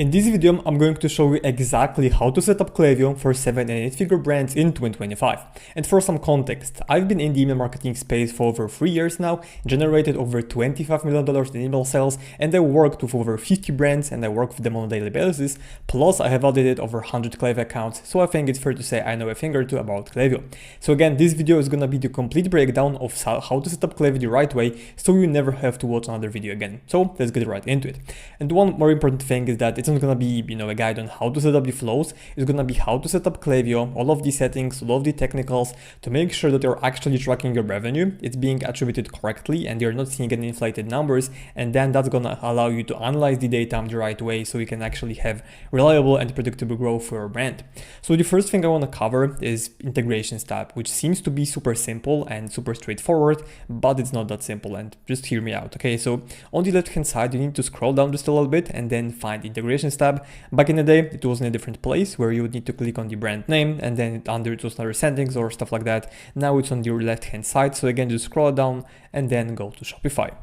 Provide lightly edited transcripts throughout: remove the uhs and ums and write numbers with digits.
In this video, I'm going to show you exactly how to set up Klaviyo for 7- and 8-figure brands in 2025. And for some context, I've been in the email marketing space for over 3 years now, generated over $25 million in email sales, and I worked with over 50 brands and I work with them on a daily basis. Plus, I have audited over 100 Klaviyo accounts, so I think it's fair to say I know a thing or two about Klaviyo. So again, this video is gonna be the complete breakdown of how to set up Klaviyo the right way, so you never have to watch another video again. So let's get right into it. And one more important thing is that it's not gonna be, a guide on how to set up the flows. It's gonna be how to set up Klaviyo, all of the settings, all of the technicals to make sure that you're actually tracking your revenue, it's being attributed correctly, and you're not seeing any inflated numbers. And then that's gonna allow you to analyze the data the right way, so you can actually have reliable and predictable growth for your brand. So the first thing I want to cover is integrations tab, which seems to be super simple and super straightforward, but it's not that simple. And just hear me out, okay? So on the left hand side, you need to scroll down just a little bit and then find integrations tab. Back in the day, it was in a different place where you would need to click on the brand name and then under it was other settings or stuff like that. Now it's on your left hand side. So again, just scroll down and then go to Shopify.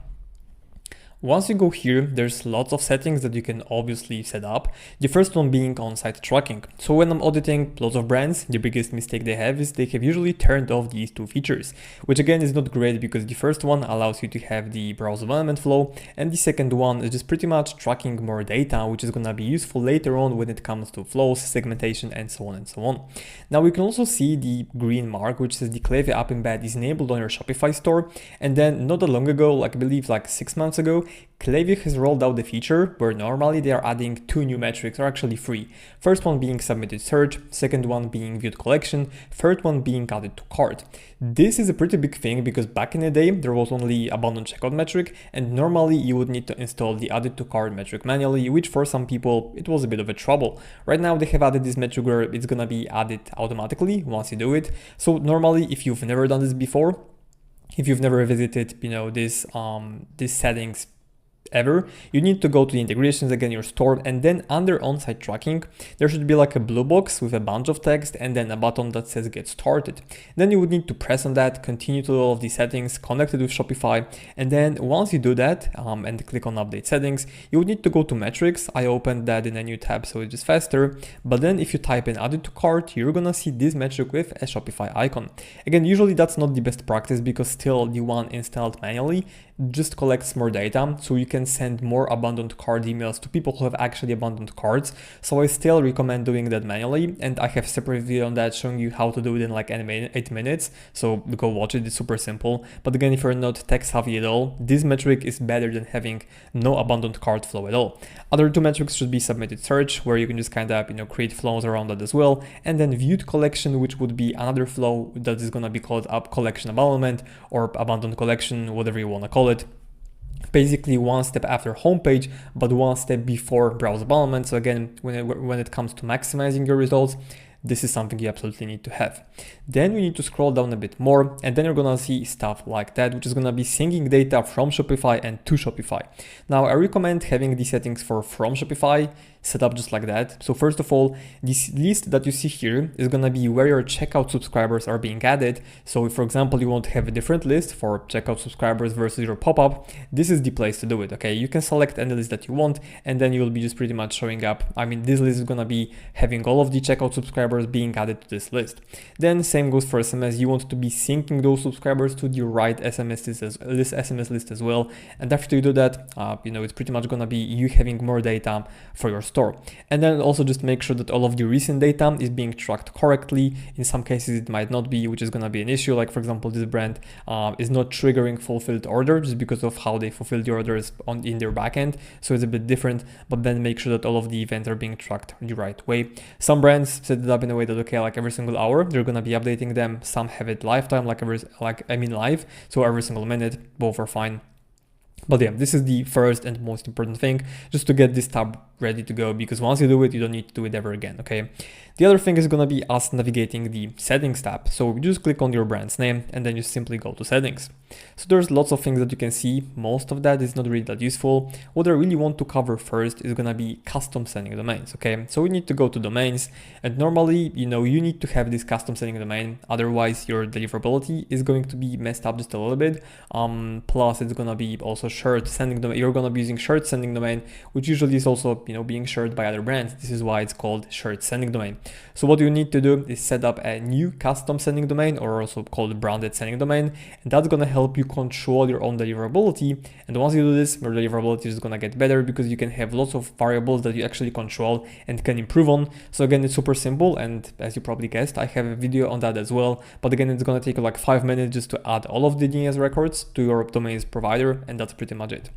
Once you go here, there's lots of settings that you can obviously set up. The first one being on-site tracking. So when I'm auditing lots of brands, the biggest mistake they have is they have usually turned off these two features, which again is not great because the first one allows you to have the browser development flow, and the second one is just pretty much tracking more data, which is gonna be useful later on when it comes to flows, segmentation, and so on and so on. Now we can also see the green mark, which says the Klaviyo app embed is enabled on your Shopify store. And then not that long ago, I believe like 6 months ago, Klaviyo has rolled out the feature where normally they are adding 2 new metrics, or actually 3. First one being submitted search, second one being viewed collection, third one being added to cart. This is a pretty big thing because back in the day there was only abandoned checkout metric, and normally you would need to install the added to cart metric manually, which for some people it was a bit of a trouble. Right now they have added this metric where it's gonna be added automatically once you do it. So normally, if you've never done this before, if you've never visited these settings ever, you need to go to the integrations, again your store, and then under on-site tracking there should be like a blue box with a bunch of text and then a button that says get started. Then you would need to press on that, continue to all of the settings connected with Shopify, and then once you do that and click on update settings, you would need to go to metrics. I opened that in a new tab so it's just faster, but then if you type in added to cart, you're gonna see this metric with a Shopify icon. Again, usually that's not the best practice because still the one installed manually just collects more data, so you can send more abandoned cart emails to people who have actually abandoned carts. So I still recommend doing that manually, and I have a separate video on that showing you how to do it in like 8 minutes, so go watch it. It's super simple. But again, if you're not tech savvy at all, this metric is better than having no abandoned cart flow at all. Other 2 metrics should be submitted search, where you can just kind of create flows around that as well, and then viewed collection, which would be another flow that is going to be called up collection abandonment or abandoned collection, whatever you want to call it. Basically one step after homepage, but one step before browser development. So again, when it comes to maximizing your results, this is something you absolutely need to have. Then we need to scroll down a bit more, and then you're gonna see stuff like that, which is gonna be syncing data from Shopify and to Shopify. Now I recommend having the settings from Shopify set up just like that. So first of all, this list that you see here is gonna be where your checkout subscribers are being added. So if, for example, you want to have a different list for checkout subscribers versus your pop-up, this is the place to do it, okay? You can select any list that you want, and then you'll be just pretty much showing up. I mean, this list is gonna be having all of the checkout subscribers being added to this list. Then same goes for SMS. You want to be syncing those subscribers to the right SMS list as well. And after you do that, it's pretty much gonna be you having more data for your store. And then also just make sure that all of the recent data is being tracked correctly. In some cases it might not be, which is gonna be an issue. Like for example, this brand is not triggering fulfilled order just because of how they fulfilled the orders in their backend. So it's a bit different, but then make sure that all of the events are being tracked the right way. Some brands set it up in a way that, okay, like every single hour they're gonna be updating them. Some have it lifetime, live, so every single minute. Both are fine. But yeah, this is the first and most important thing, just to get this tab ready to go, because once you do it, you don't need to do it ever again, okay? The other thing is going to be us navigating the settings tab. So you just click on your brand's name and then you simply go to settings. So there's lots of things that you can see. Most of that is not really that useful. What I really want to cover first is going to be custom sending domains, okay? So we need to go to domains, and normally, you need to have this custom sending domain. Otherwise, your deliverability is going to be messed up just a little bit. Plus, it's going to be also shared sending domain. You're going to be using shared sending domain, which usually is also, being shared by other brands. This is why it's called shared sending domain. So what you need to do is set up a new custom sending domain, or also called branded sending domain, and that's gonna help you control your own deliverability. And once you do this, your deliverability is gonna get better because you can have lots of variables that you actually control and can improve on. So again, it's super simple, and as you probably guessed, I have a video on that as well. But again, it's gonna take you like 5 minutes just to add all of the DNS records to your domain's provider, and that's pretty much it.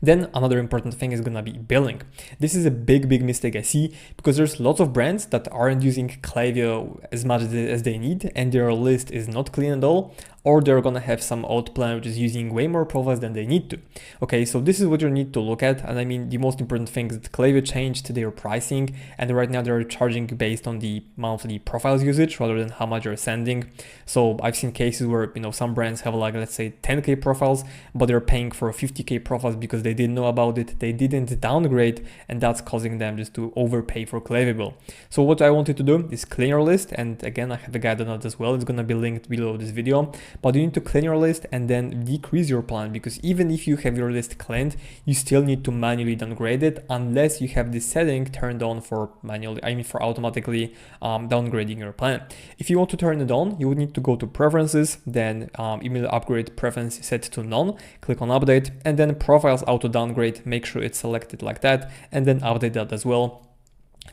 Then another important thing is gonna be billing. This is a big mistake I see, because there's lots of brands that aren't using Klaviyo as much as they need, and their list is not clean at all, or they're gonna have some old plan which is using way more profiles than they need to. Okay, so this is what you need to look at. And I mean, the most important thing is that Klaviyo changed their pricing, and right now they're charging based on the monthly profiles usage rather than how much you're sending. So I've seen cases where some brands have like, let's say 10k profiles, but they're paying for 50k profiles because they didn't know about it, they didn't downgrade, and that's causing them just to overpay for Klaviyo bill. So what I wanted to do is clean your list, and again, I have a guide on that as well. It's gonna be linked below this video. But you need to clean your list and then decrease your plan, because even if you have your list cleaned, you still need to manually downgrade it unless you have this setting turned on for for automatically downgrading your plan. If you want to turn it on, you would need to go to preferences, then email upgrade preference set to none, click on update, and then profiles auto downgrade, make sure it's selected like that, and then update that as well.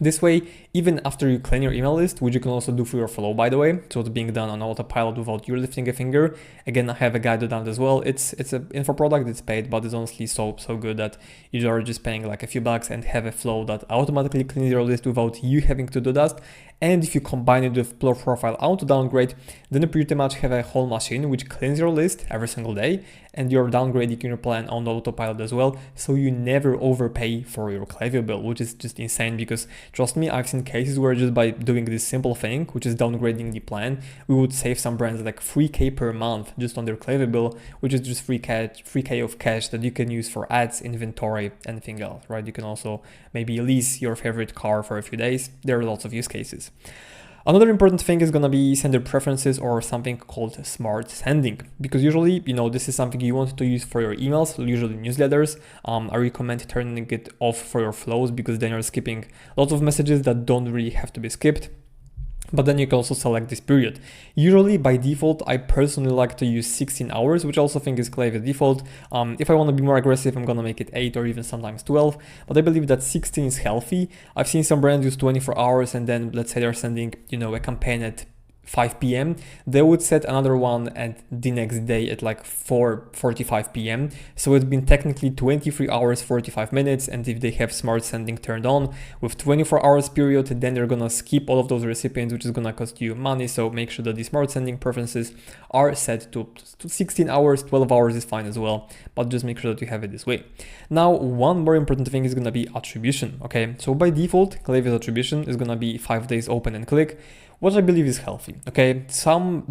This way, even after you clean your email list, which you can also do for your flow, by the way, so it's being done on autopilot without you lifting a finger. Again, I have a guide on that as well. It's an info product, it's paid, but it's honestly so good that you are just paying like a few bucks and have a flow that automatically cleans your list without you having to do that. And if you combine it with profile auto downgrade, then you pretty much have a whole machine which cleans your list every single day, and you're downgrading your plan on autopilot as well, so you never overpay for your Klaviyo bill, which is just insane. Because trust me, I've seen cases where just by doing this simple thing, which is downgrading the plan, we would save some brands like 3k per month just on their Klaviyo bill, which is just 3k of cash that you can use for ads, inventory, anything else, right? You can also maybe lease your favorite car for a few days. There are lots of use cases. Another important thing is gonna be sender preferences, or something called smart sending, because usually, this is something you want to use for your emails, usually newsletters. I recommend turning it off for your flows, because then you're skipping lots of messages that don't really have to be skipped. But then you can also select this period. Usually by default, I personally like to use 16 hours, which I also think is Klaviyo default. If I want to be more aggressive, I'm going to make it 8 or even sometimes 12, but I believe that 16 is healthy. I've seen some brands use 24 hours, and then let's say they're sending, a campaign at 5 p.m. they would set another one at the next day at like 4:45 p.m. So it's been technically 23 hours 45 minutes, and if they have smart sending turned on with 24 hours period, then they're gonna skip all of those recipients, which is gonna cost you money. So make sure that the smart sending preferences are set to 16 hours, 12 hours is fine as well, but just make sure that you have it this way. Now, one more important thing is gonna be attribution. Okay, so by default, Klaviyo's attribution is gonna be 5 days open and click, what I believe is healthy. Okay, some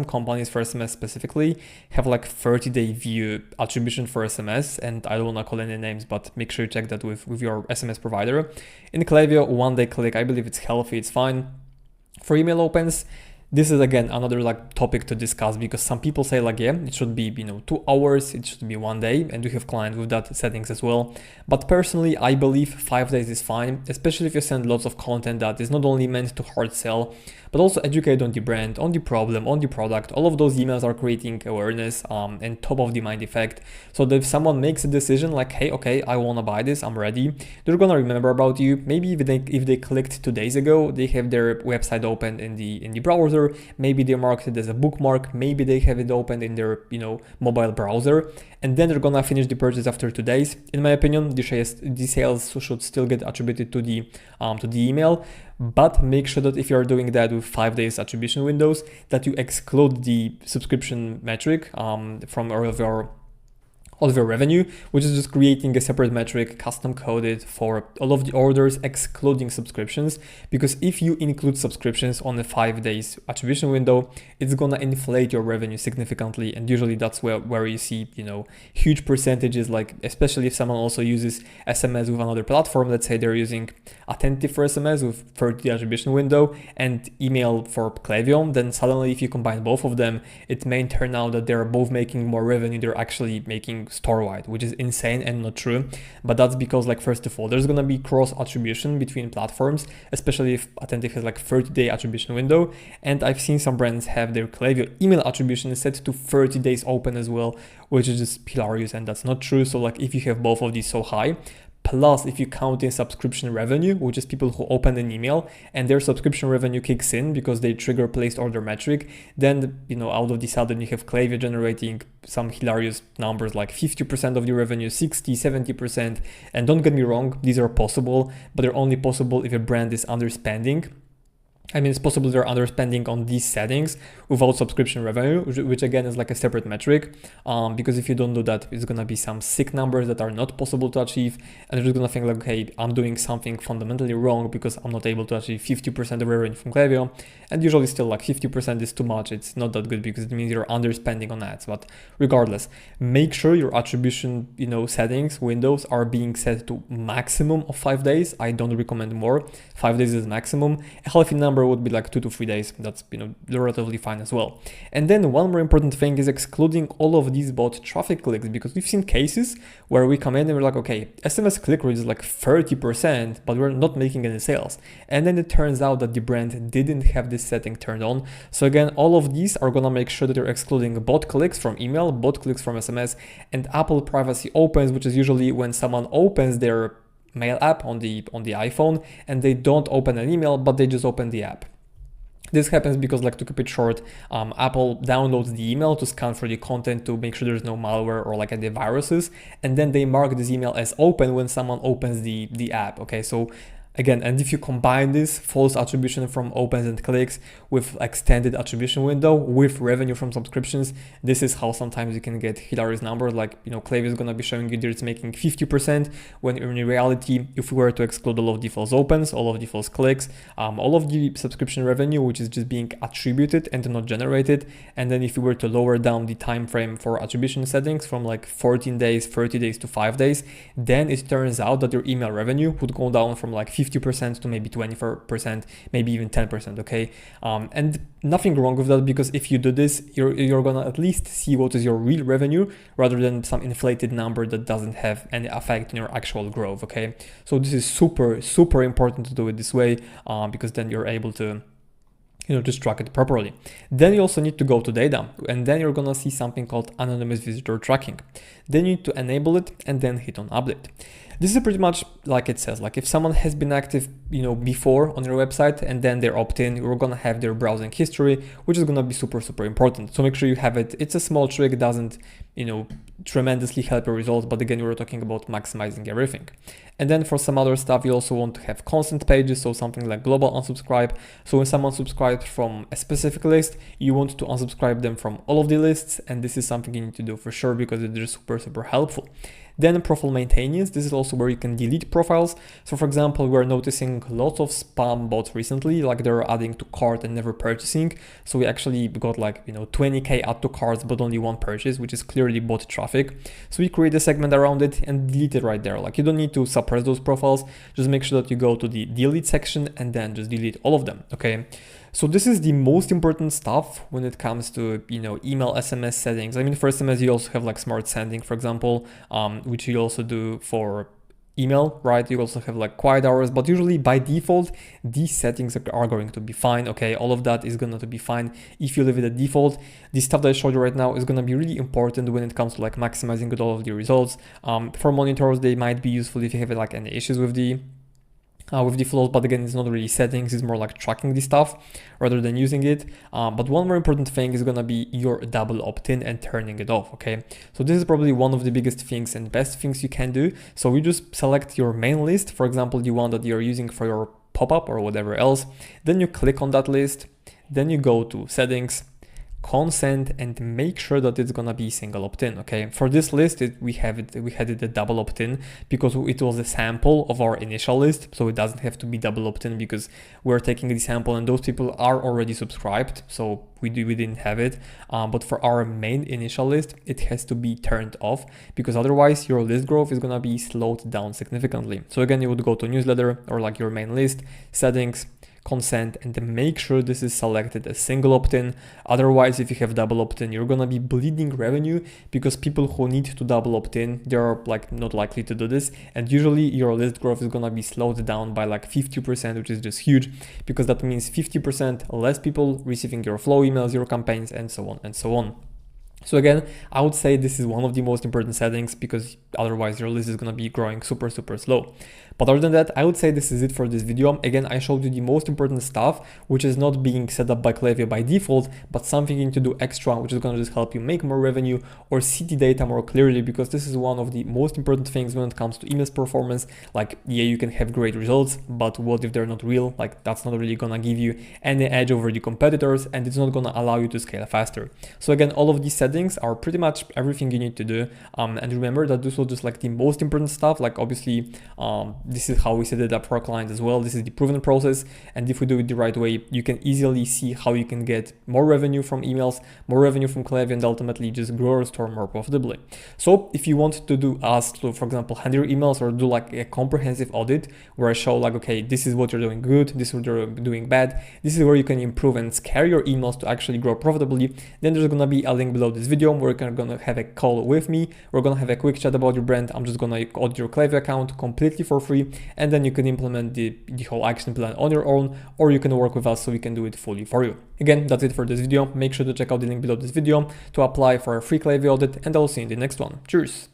companies for SMS specifically have like 30-day view attribution for SMS, and I don't want to call any names, but make sure you check that with your SMS provider. In Klaviyo, 1 day click, I believe it's healthy, it's fine. For email opens, this is again another topic to discuss, because some people say yeah, it should be 2 hours, it should be 1 day, and we have clients with that settings as well. But personally, I believe 5 days is fine, especially if you send lots of content that is not only meant to hard sell, but also educate on the brand, on the problem, on the product. All of those emails are creating awareness and top of the mind effect. So that if someone makes a decision like, hey, okay, I want to buy this, I'm ready, they're gonna remember about you. Maybe if they clicked 2 days ago, they have their website open in the browser. Maybe they marked it as a bookmark. Maybe they have it opened in their mobile browser, and then they're gonna finish the purchase after 2 days. In my opinion, the sales should still get attributed to the email. But make sure that if you're doing that with 5 days attribution windows, that you exclude the subscription metric from all of your revenue, which is just creating a separate metric custom coded for all of the orders, excluding subscriptions. Because if you include subscriptions on a 5 days attribution window, it's gonna inflate your revenue significantly, and usually that's where you see huge percentages, like especially if someone also uses SMS with another platform. Let's say they're using Attentive for SMS with 30 attribution window and email for Klaviyo, then suddenly if you combine both of them, it may turn out that they're both making more revenue. They're actually making going store-wide, which is insane and not true. But that's because, like, first of all, there's gonna be cross attribution between platforms, especially if Attentive has like 30-day attribution window. And I've seen some brands have their Klaviyo email attribution set to 30 days open as well, which is just hilarious, and that's not true. So like if you have both of these so high, plus if you count in subscription revenue, which is people who open an email and their subscription revenue kicks in because they trigger placed order metric, then, you know, out of the sudden you have Klaviyo generating some hilarious numbers like 50% of your revenue, 60, 70%. And don't get me wrong, these are possible, but they're only possible if a brand is underspending. I mean, it's possible they're underspending on these settings without subscription revenue, which again is like a separate metric. Because if you don't do that, it's gonna be some sick numbers that are not possible to achieve, and you're just gonna think like, hey, I'm doing something fundamentally wrong because I'm not able to achieve 50% of revenue from Klaviyo. And usually still like 50% is too much. It's not that good because it means you're underspending on ads. But regardless, make sure your attribution, you know, settings, windows are being set to maximum of 5 days. I don't recommend more. 5 days is maximum. A healthy number would be like 2 to 3 days. That's, you know, relatively fine as well. And then one more important thing is excluding all of these bot traffic clicks, because we've seen cases where we come in and we're like, okay, SMS click rate is like 30%, but we're not making any sales. And then it turns out that the brand didn't have this setting turned on. So again, all of these are gonna make sure that you're excluding bot clicks from email, bot clicks from SMS, and Apple privacy opens, which is usually when someone opens their mail app on the iPhone and they don't open an email, but they just open the app. This happens because, like, to keep it short, Apple downloads the email to scan for the content to make sure there's no malware or like any viruses, and then they mark this email as open when someone opens the app. Okay, so again, and if you combine this false attribution from opens and clicks with extended attribution window with revenue from subscriptions, this is how sometimes you can get hilarious numbers. Like, you know, Klaviyo is going to be showing you that it's making 50%, when in reality, if we were to exclude all of the false opens, all of the false clicks, all of the subscription revenue, which is just being attributed and not generated, and then if you were to lower down the time frame for attribution settings from like 14 days, 30 days to 5 days, then it turns out that your email revenue would go down from like 50% to maybe 24%, maybe even 10%, okay? And nothing wrong with that, because if you do this, you're gonna at least see what is your real revenue rather than some inflated number that doesn't have any effect on your actual growth, okay? So this is super, super important to do it this way, because then you're able to, you know, just track it properly. Then you also need to go to data, and then you're gonna see something called anonymous visitor tracking. Then you need to enable it and then hit on update. This is pretty much like it says, like if someone has been active, you know, before on your website and then they're opt-in, you're gonna have their browsing history, which is gonna be super, super important. So make sure you have it. It's a small trick, it doesn't, you know, tremendously help your results, but again, we're talking about maximizing everything. And then for some other stuff, you also want to have consent pages, so something like global unsubscribe. So when someone subscribes from a specific list, you want to unsubscribe them from all of the lists, and this is something you need to do for sure because it is super, super helpful. Then profile maintenance, this is also where you can delete profiles. So for example, we're noticing lots of spam bots recently, like they're adding to cart and never purchasing. So we actually got like, you know, 20K add to carts, but only one purchase, which is clearly bot traffic. So we create a segment around it and delete it right there. Like you don't need to suppress those profiles, just make sure that you go to the delete section and then just delete all of them, okay? So this is the most important stuff when it comes to, you know, email SMS settings. I mean, for SMS, you also have like smart sending, for example, which you also do for email, right? You also have like quiet hours, but usually by default, these settings are going to be fine. Okay, all of that is going to be fine if you leave it at default. The stuff that I showed you right now is going to be really important when it comes to like maximizing all of the results. For monitors, they might be useful if you have like any issues with the flows, but again, it's not really settings, it's more like tracking the stuff rather than using it. But one more important thing is gonna be your double opt-in and turning it off, okay? So this is probably one of the biggest things and best things you can do. So you just select your main list, for example, the one that you're using for your pop-up or whatever else. Then you click on that list, then you go to settings, consent, and make sure that it's gonna be single opt-in. Okay, for this list we had it a double opt-in because it was a sample of our initial list, so it doesn't have to be double opt-in because we're taking the sample and those people are already subscribed, so we didn't have it. But for our main initial list, it has to be turned off because otherwise your list growth is gonna be slowed down significantly. So again, you would go to newsletter or like your main list, settings, consent, and then make sure this is selected as single opt-in. Otherwise, if you have double opt-in, you're gonna be bleeding revenue, because people who need to double opt-in, they're like not likely to do this, and usually your list growth is gonna be slowed down by like 50%, which is just huge, because that means 50% less people receiving your flow emails, your campaigns, and so on and so on. So again, I would say this is one of the most important settings, because otherwise your list is going to be growing super slow. But other than that, I would say this is it for this video. Again, I showed you the most important stuff, which is not being set up by Klaviyo by default, but something you need to do extra, which is going to just help you make more revenue or see the data more clearly, because this is one of the most important things when it comes to emails performance. Like, yeah, you can have great results, but what if they're not real? Like, that's not really going to give you any edge over the competitors, and it's not going to allow you to scale faster. So again, all of these settings are pretty much everything you need to do. And remember that this was just like the most important stuff. Like, obviously, this is how we set it up for our clients as well. This is the proven process, and if we do it the right way, you can easily see how you can get more revenue from emails, more revenue from Klaviyo, and ultimately just grow your store more profitably. So if you want to do us to, for example, handle your emails, or do like a comprehensive audit where I show like, okay, this is what you're doing good, this is what you're doing bad, this is where you can improve and scale your emails to actually grow profitably, then there's gonna be a link below this video where you're gonna have a call with me. We're gonna have a quick chat about your brand. I'm just gonna audit your Klaviyo account completely for free, and then you can implement the whole action plan on your own, or you can work with us so we can do it fully for you. Again, that's it for this video. Make sure to check out the link below this video to apply for a free Klaviyo audit, and I'll see you in the next one. Cheers!